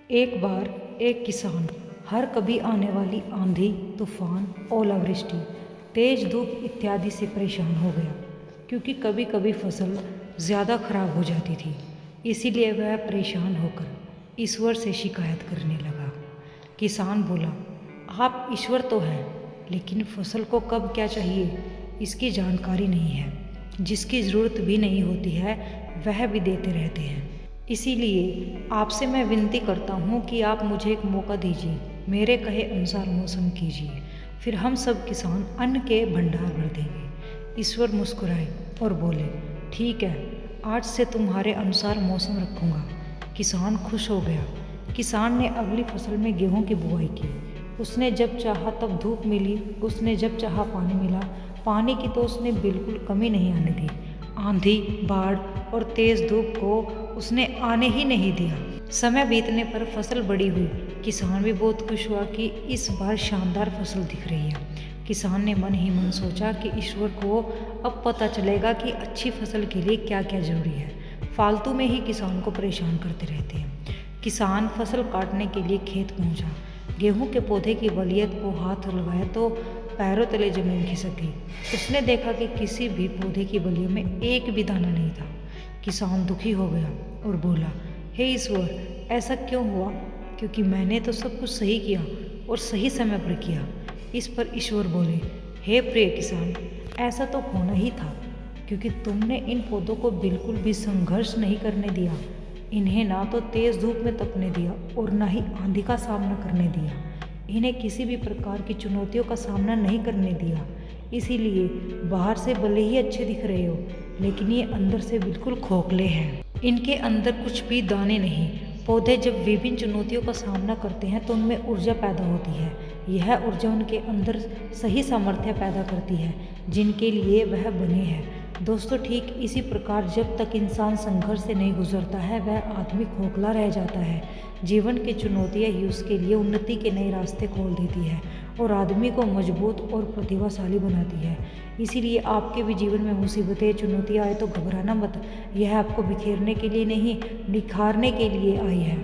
एक बार एक किसान हर कभी आने वाली आंधी, तूफान, ओलावृष्टि, तेज धूप इत्यादि से परेशान हो गया, क्योंकि कभी कभी फसल ज़्यादा खराब हो जाती थी। इसीलिए वह परेशान होकर ईश्वर से शिकायत करने लगा। किसान बोला, आप ईश्वर तो हैं, लेकिन फसल को कब क्या चाहिए इसकी जानकारी नहीं है। जिसकी ज़रूरत भी नहीं होती है वह भी देते रहते हैं। इसीलिए आपसे मैं विनती करता हूँ कि आप मुझे एक मौका दीजिए, मेरे कहे अनुसार मौसम कीजिए, फिर हम सब किसान अन्न के भंडार भर देंगे। ईश्वर मुस्कुराए और बोले, ठीक है, आज से तुम्हारे अनुसार मौसम रखूँगा। किसान खुश हो गया। किसान ने अगली फसल में गेहूं की बुआई की। उसने जब चाहा तब धूप मिली, उसने जब चाहा पानी मिला। पानी की तो उसने बिल्कुल कमी नहीं आने दी। आंधी, बाढ़ और तेज धूप को उसने आने ही नहीं दिया। समय बीतने पर फसल बड़ी हुई। किसान भी बहुत खुश हुआ कि इस बार शानदार फसल दिख रही है। किसान ने मन ही मन सोचा कि ईश्वर को अब पता चलेगा कि अच्छी फसल के लिए क्या क्या जरूरी है। फालतू में ही किसान को परेशान करते रहते हैं। किसान फसल काटने के लिए खेत पहुंचा। गेहूं के पौधे की बलियत को हाथ लगाया तो पैरों तले जमीन खिसक गई। उसने देखा कि किसी भी पौधे की बलियों में एक भी दाना नहीं था। किसान दुखी हो गया और बोला, हे ईश्वर, ऐसा क्यों हुआ? क्योंकि मैंने तो सब कुछ सही किया और सही समय पर किया। इस पर ईश्वर बोले, हे प्रिय किसान, ऐसा तो होना ही था, क्योंकि तुमने इन पौधों को बिल्कुल भी संघर्ष नहीं करने दिया। इन्हें ना तो तेज धूप में तपने दिया और ना ही आंधी का सामना करने दिया। इन्हें किसी भी प्रकार की चुनौतियों का सामना नहीं करने दिया। इसीलिए बाहर से भले ही अच्छे दिख रहे हो, लेकिन ये अंदर से बिल्कुल खोखले हैं। इनके अंदर कुछ भी दाने नहीं। पौधे जब विभिन्न चुनौतियों का सामना करते हैं तो उनमें ऊर्जा पैदा होती है। यह ऊर्जा उनके अंदर सही सामर्थ्य पैदा करती है जिनके लिए वह बने हैं। दोस्तों, ठीक इसी प्रकार जब तक इंसान संघर्ष से नहीं गुजरता है वह आदमी खोखला रह जाता है। जीवन की चुनौतियाँ ही उसके लिए उन्नति के नए रास्ते खोल देती है और आदमी को मजबूत और प्रतिभाशाली बनाती है। इसीलिए आपके भी जीवन में मुसीबतें, चुनौतियाँ आए तो घबराना मत। यह आपको बिखेरने के लिए नहीं, निखारने के लिए आई है।